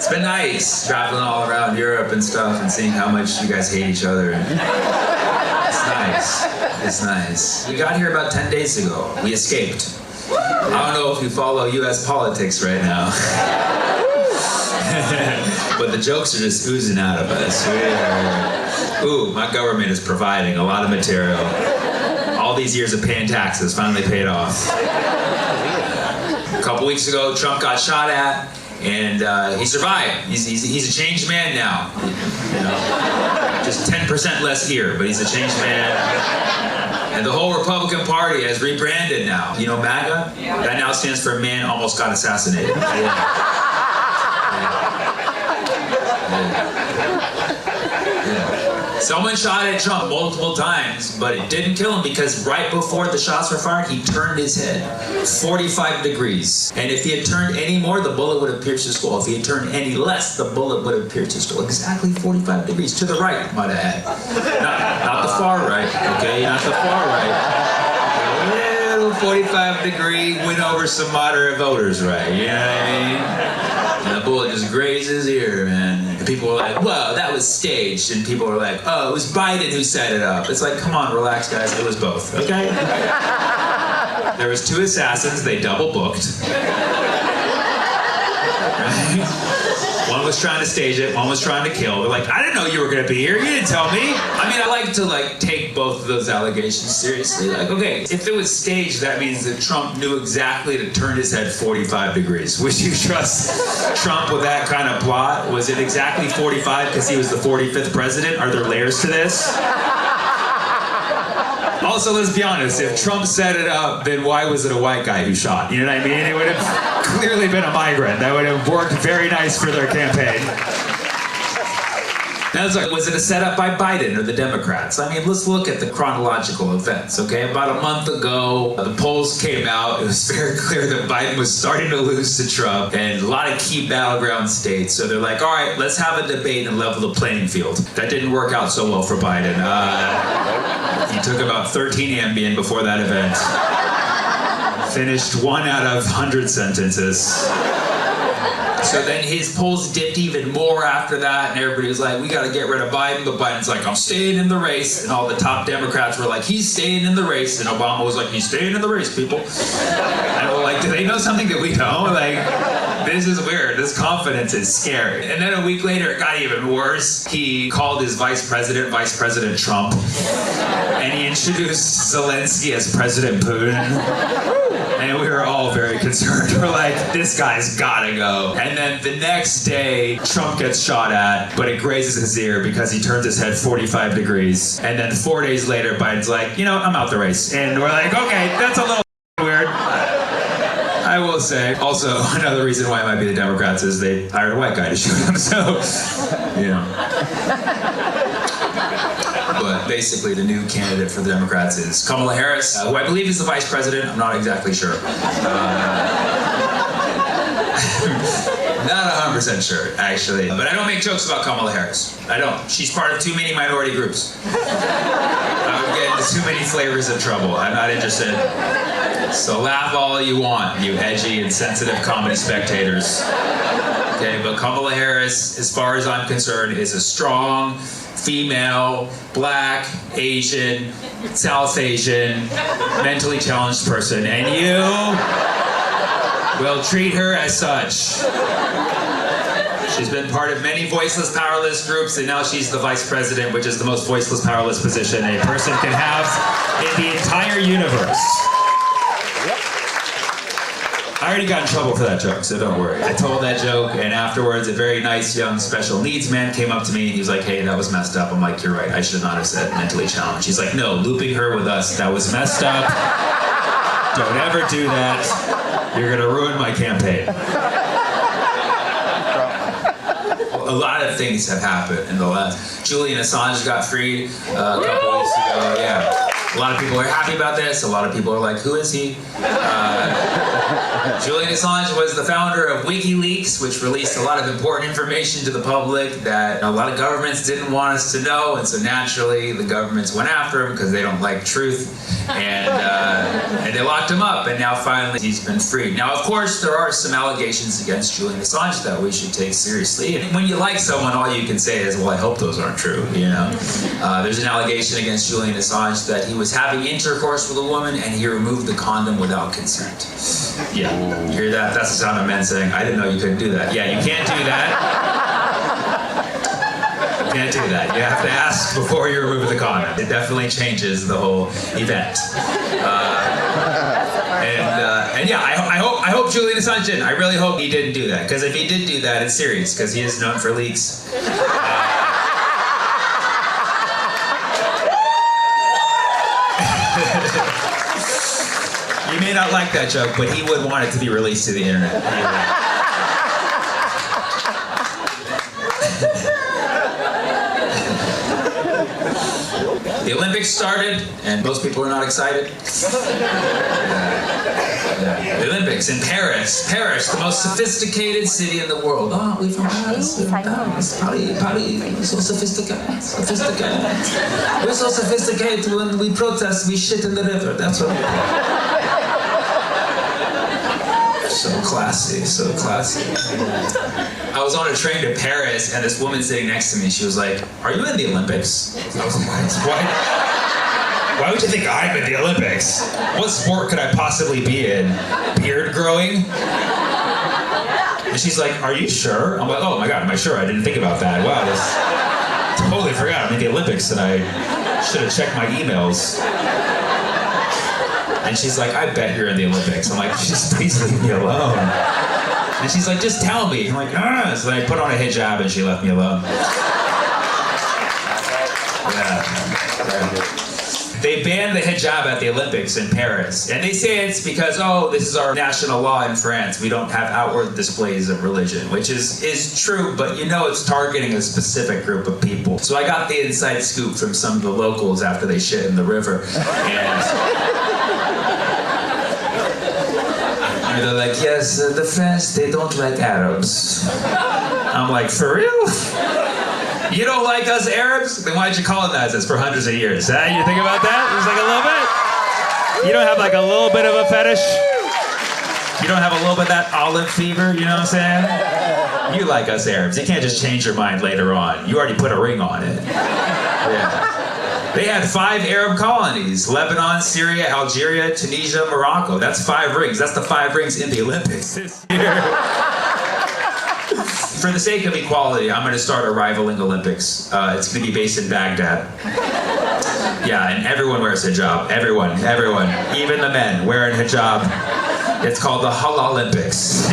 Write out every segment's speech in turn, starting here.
It's been nice traveling all around Europe and stuff and seeing how much you guys hate each other. It's nice. It's nice. We got here about 10 days ago. We escaped. I don't know if you follow U.S. politics right now. But the jokes are just oozing out of us. Ooh, my government is providing a lot of material. All these years of paying taxes finally paid off. A couple weeks ago, Trump got shot at, and he survived. He's a changed man now. You know, just 10% less here, but he's a changed man. And the whole Republican Party has rebranded now. You know MAGA? That now stands for Man Almost Got Assassinated. Yeah. Someone shot at Trump multiple times, but it didn't kill him because right before the shots were fired, he turned his head 45 degrees. And if he had turned any more, the bullet would have pierced his skull. If he had turned any less, the bullet would have pierced his skull. Exactly 45 degrees. To the right, might I add. Not the far right, okay? Not the far right. A little 45-degree win over some moderate voters, right? You know what I mean? And the bullet just grazed his ear, man. And people were like, whoa, that was staged. And people were like, oh, it was Biden who set it up. It's like, come on, relax, guys. It was both, okay? There was 2 assassins. They double booked. Right? One was trying to stage it. One was trying to kill. They're like, I didn't know you were going to be here. You didn't tell me. I mean, I like to take both of those allegations seriously. Like, okay, if it was staged, that means that Trump knew exactly to turn his head 45 degrees. Would you trust Trump with that kind of plot? Was it exactly 45 because he was the 45th president? Are there layers to this? Also, let's be honest, if Trump set it up, then why was it a white guy who shot? You know what I mean? It would have clearly been a migrant. That would have worked very nice for their campaign. Now, it's like, was it a setup by Biden or the Democrats? I mean, let's look at the chronological events, okay? About a month ago, the polls came out. It was very clear that Biden was starting to lose to Trump and a lot of key battleground states. So they're like, all right, let's have a debate and level the playing field. That didn't work out so well for Biden. He took about 13 Ambien before that event. Finished 1 out of 100 sentences. So then his polls dipped even more after that, and everybody was like, we got to get rid of Biden. But Biden's like, I'm staying in the race. And all the top Democrats were like, he's staying in the race. And Obama was like, he's staying in the race, people. And we're like, do they know something that we don't? Like, this is weird. This confidence is scary. And then a week later, it got even worse. He called his Vice President Trump. And he introduced Zelensky as President Putin. And we were all very concerned. We're like, this guy's gotta go. And then the next day, Trump gets shot at, but it grazes his ear because he turns his head 45 degrees. And then 4 days later, Biden's like, you know, I'm out the race. And we're like, okay, that's a little weird. I will say. Also, another reason why it might be the Democrats is they hired a white guy to shoot him. So, you know. But basically, the new candidate for the Democrats is Kamala Harris, who I believe is the vice president. I'm not exactly sure. Not 100% sure, actually. But I don't make jokes about Kamala Harris. I don't. She's part of too many minority groups. I would get into too many flavors of trouble. I'm not interested. So laugh all you want, you edgy and sensitive comedy spectators. Okay, but Kamala Harris, as far as I'm concerned, is a strong, female, black, Asian, South Asian, mentally challenged person, and you will treat her as such. She's been part of many voiceless, powerless groups, and now she's the vice president, which is the most voiceless, powerless position a person can have in the entire universe. I already got in trouble for that joke, so don't worry. I told that joke, and afterwards, a very nice, young, special needs man came up to me, and he was like, hey, that was messed up. I'm like, you're right, I should not have said mentally challenged. He's like, no, looping her with us, that was messed up. Don't ever do that. You're gonna ruin my campaign. A lot of things have happened in the last. Julian Assange got freed a couple weeks ago, yeah. A lot of people are happy about this. A lot of people are like, who is he? Julian Assange was the founder of WikiLeaks, which released a lot of important information to the public that a lot of governments didn't want us to know, and so naturally the governments went after him because they don't like truth, and they locked him up, and now finally he's been freed. Now, of course, there are some allegations against Julian Assange that we should take seriously, and when you like someone, all you can say is, well, I hope those aren't true, you know? There's an allegation against Julian Assange that he was having intercourse with a woman and he removed the condom without consent. Yeah, you hear that? That's the sound of men saying, I didn't know you couldn't do that. Yeah, you can't do that. You can't do that. You have to ask before you remove the condom. It definitely changes the whole event. And yeah, I hope Julian Assange didn't. I really hope he didn't do that. Because if he did do that, it's serious. Because he is known for leaks. You may not like that joke, but he would want it to be released to the internet. The Olympics started, and most people are not excited. The Olympics in Paris. Paris, the most sophisticated city in the world. Oh, we from Paris. Paris, so sophisticated. We're so sophisticated when we protest, we shit in the river. That's what we do. So classy, so classy. I was on a train to Paris, and this woman sitting next to me, she was like, are you in the Olympics? I was like, what? Why would you think I'm in the Olympics? What sport could I possibly be in? Beard growing? And she's like, are you sure? I'm like, oh my God, am I sure? I didn't think about that. Wow, totally forgot I'm in the Olympics, and I should have checked my emails. And she's like, I bet you're in the Olympics. I'm like, just please leave me alone. And she's like, just tell me. I'm like, ah. So then I put on a hijab and she left me alone. Yeah. They banned the hijab at the Olympics in Paris. And they say it's because, oh, this is our national law in France. We don't have outward displays of religion, which is true, but you know it's targeting a specific group of people. So I got the inside scoop from some of the locals after they shit in the river. And they're like, yes, the French, they don't like Arabs. I'm like, for real? You don't like us Arabs? Then why'd you colonize us for hundreds of years? Huh? You think about that? It was like a little bit? You don't have like a little bit of a fetish? You don't have a little bit of that olive fever, you know what I'm saying? You like us Arabs. You can't just change your mind later on. You already put a ring on it. Yeah. They had 5 Arab colonies: Lebanon, Syria, Algeria, Tunisia, Morocco. That's 5 rings. That's the 5 rings in the Olympics this year. For the sake of equality, I'm going to start a rivaling Olympics. It's going to be based in Baghdad. Yeah, and everyone wears hijab. Everyone. Even the men wearing hijab. It's called the Halal Olympics.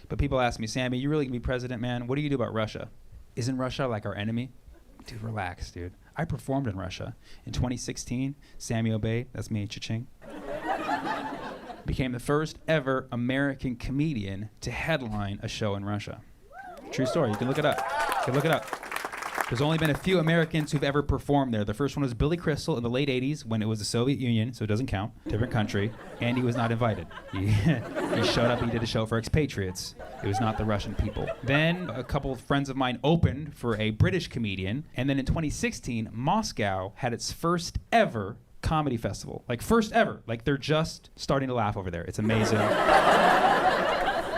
But people ask me, Sammy, you really gonna be president, man? What do you do about Russia? Isn't Russia like our enemy? Dude, relax, dude. I performed in Russia. In 2016, Sammy Obeid, that's me, cha-ching, became the first ever American comedian to headline a show in Russia. True story, you can look it up. There's only been a few Americans who've ever performed there. The first one was Billy Crystal in the late 80s when it was the Soviet Union, so it doesn't count, different country, and he was not invited. He showed up, he did a show for expatriates. It was not the Russian people. Then a couple of friends of mine opened for a British comedian, and then in 2016, Moscow had its first ever comedy festival. Like first ever, like they're just starting to laugh over there. It's amazing.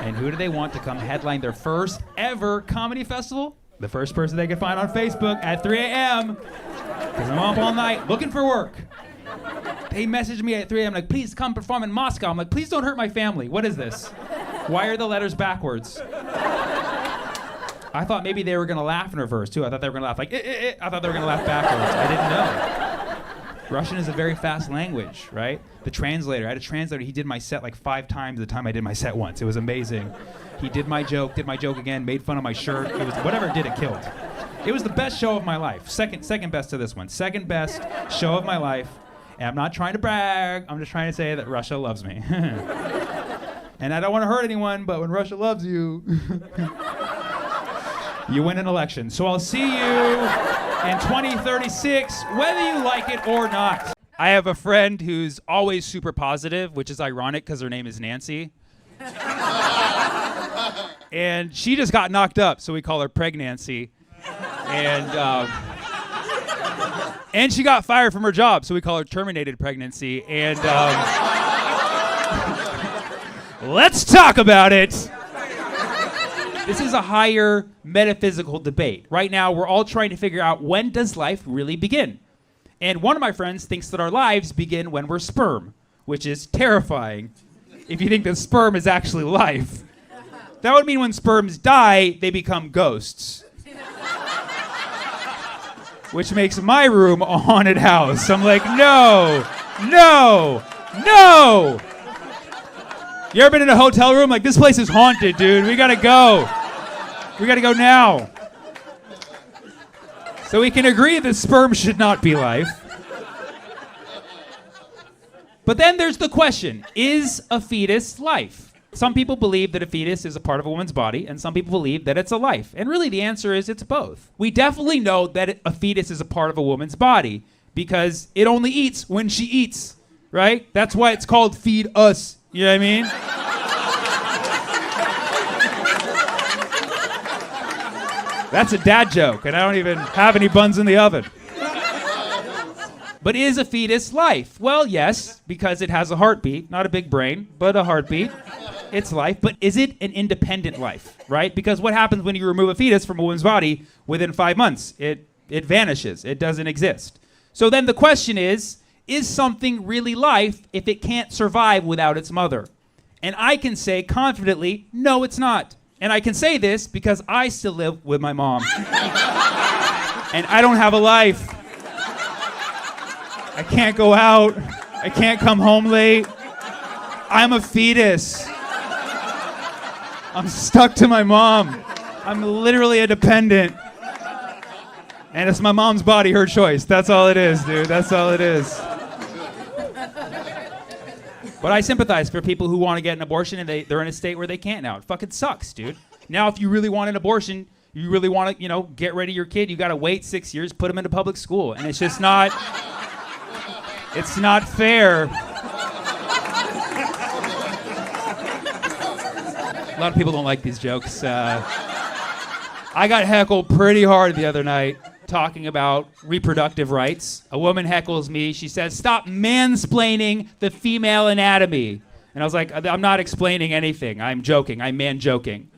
And who do they want to come headline their first ever comedy festival? The first person they could find on Facebook at 3 a.m. Because I'm up all night looking for work. They messaged me at 3 a.m. like, please come perform in Moscow. I'm like, please don't hurt my family. What is this? Why are the letters backwards? I thought maybe they were going to laugh in reverse, too. I thought they were going to laugh like, I thought they were going to laugh backwards. I didn't know. Russian is a very fast language, right? The translator, I had a translator, he did my set like 5 times the time I did my set once. It was amazing. He did my joke again, made fun of my shirt. It was whatever it did, it killed. It was the best show of my life. Second best to this one. Second best show of my life. And I'm not trying to brag. I'm just trying to say that Russia loves me. And I don't want to hurt anyone, but when Russia loves you, You win an election. So I'll see you in 2036, whether you like it or not. I have a friend who's always super positive, which is ironic because her name is Nancy. And she just got knocked up, so we call her Pregnancy. And she got fired from her job, so we call her Terminated Pregnancy. And let's talk about it. This is a higher metaphysical debate. Right now, we're all trying to figure out, when does life really begin? And one of my friends thinks that our lives begin when we're sperm, which is terrifying if you think that sperm is actually life. That would mean when sperms die, they become ghosts. Which makes my room a haunted house. I'm like, no, no, no. You ever been in a hotel room? Like, this place is haunted, dude. We gotta go. We gotta go now. So we can agree that sperm should not be life. But then there's the question, is a fetus life? Some people believe that a fetus is a part of a woman's body, and some people believe that it's a life. And really the answer is it's both. We definitely know that a fetus is a part of a woman's body because it only eats when she eats, right? That's why it's called feed us. You know what I mean? That's a dad joke, and I don't even have any buns in the oven. But is a fetus life? Well, yes, because it has a heartbeat, not a big brain, but a heartbeat. It's life, but is it an independent life, right? Because what happens when you remove a fetus from a woman's body within 5 months? It vanishes. It doesn't exist. So then the question is something really life if it can't survive without its mother? And I can say confidently, no, it's not. And I can say this because I still live with my mom. And I don't have a life. I can't go out. I can't come home late. I'm a fetus. I'm stuck to my mom. I'm literally a dependent. And it's my mom's body, her choice. That's all it is, dude. That's all it is. But I sympathize for people who want to get an abortion and they're in a state where they can't now. It fucking sucks, dude. Now, if you really want an abortion, you really want to, get ready your kid, you got to wait 6 years, put him into public school. And it's just not, it's not fair. A lot of people don't like these jokes. I got heckled pretty hard the other night talking about reproductive rights. A woman heckles me. She says, "Stop mansplaining the female anatomy." And I was like, "I'm not explaining anything. I'm joking. I'm man-joking."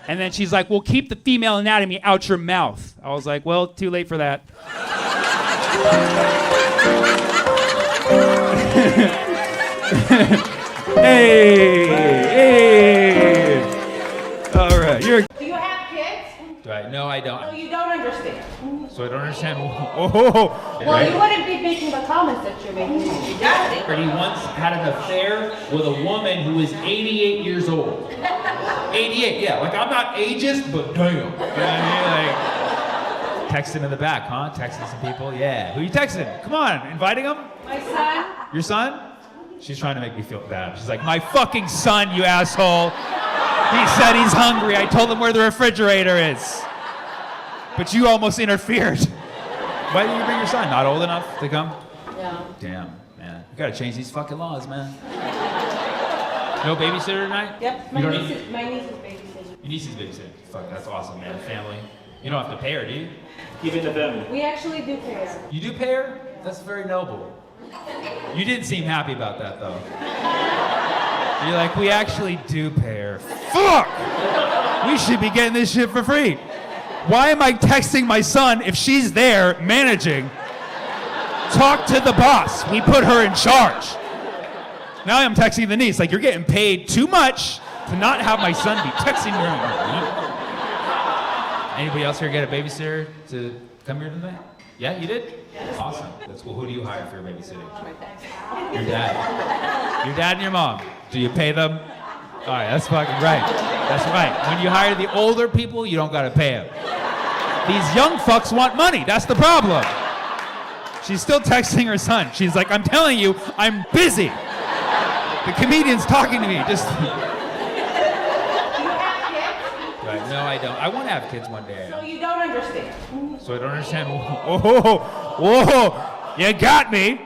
And then she's like, "Well, keep the female anatomy out your mouth." I was like, "Well, too late for that." Hey. All right, Do you have kids? No, I don't. No, you don't understand. So I don't understand. Well, you wouldn't be making the comments that you're making. You got it. He once had an affair with a woman who was 88 years old. 88, yeah. Like, I'm not ageist, but damn. You know what I mean? Like, texting in the back, huh? Texting some people? Yeah. Who you texting? Come on, inviting them? My son. Your son? She's trying to make me feel bad. She's like, "My fucking son, you asshole. He said he's hungry. I told him where the refrigerator is. But you almost interfered." Why didn't you bring your son? Not old enough to come? No. Damn, man. You gotta change these fucking laws, man. No babysitter tonight? Yep. My niece is babysitting. Your niece is babysitting. Fuck, that's awesome, man. Family. You don't have to pay her, do you? Keep it in the family. We actually do pay her. You do pay her? That's very noble. You didn't seem happy about that, though. You're like, "We actually do pay her." Fuck! We should be getting this shit for free. Why am I texting my son if she's there managing? Talk to the boss. We put her in charge. Now I'm texting the niece, like, "You're getting paid too much to not have my son be texting her." Anybody else here get a babysitter to come here tonight? Yeah, you did? Awesome. That's cool. Who do you hire for your babysitting? Your dad. Your dad and your mom. Do you pay them? All right, that's fucking right. That's right. When you hire the older people, you don't gotta pay them. These young fucks want money. That's the problem. She's still texting her son. She's like, "I'm telling you, I'm busy. The comedian's talking to me." Just. Do you have kids? Do I Right. No, I don't. I want to have kids one day. So you don't understand. So I don't understand. Whoa, you got me.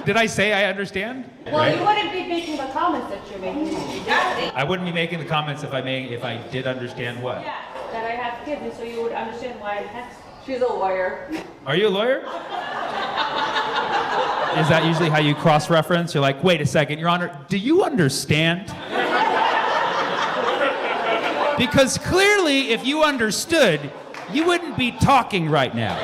Did I say I understand? Well, you wouldn't be making the comments that you're making if you did. I wouldn't be making the comments if I did understand what. Yeah, that I have kids, and so you would understand why I text. She's a lawyer. Are you a lawyer? Is that usually how you cross-reference? You're like, wait a second, Your Honor, do you understand? Because clearly, if you understood, you wouldn't be talking right now.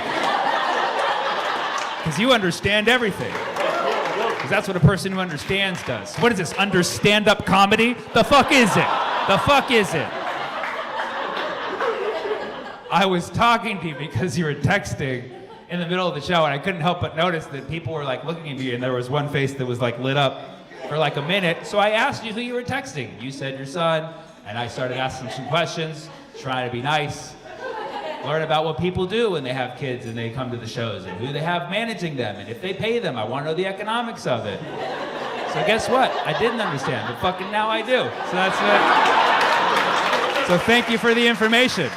Because you understand everything. Because that's what a person who understands does. What is this, stand-up comedy? The fuck is it? The fuck is it? I was talking to you because you were texting in the middle of the show, and I couldn't help but notice that people were like looking at me, and there was one face that was like lit up for like a minute. So I asked you who you were texting. You said your son, and I started asking some questions, trying to be nice, learn about what people do when they have kids and they come to the shows, and who they have managing them, and if they pay them. I want to know the economics of it. So guess what? I didn't understand, but fucking now I do. So that's it. So thank you for the information.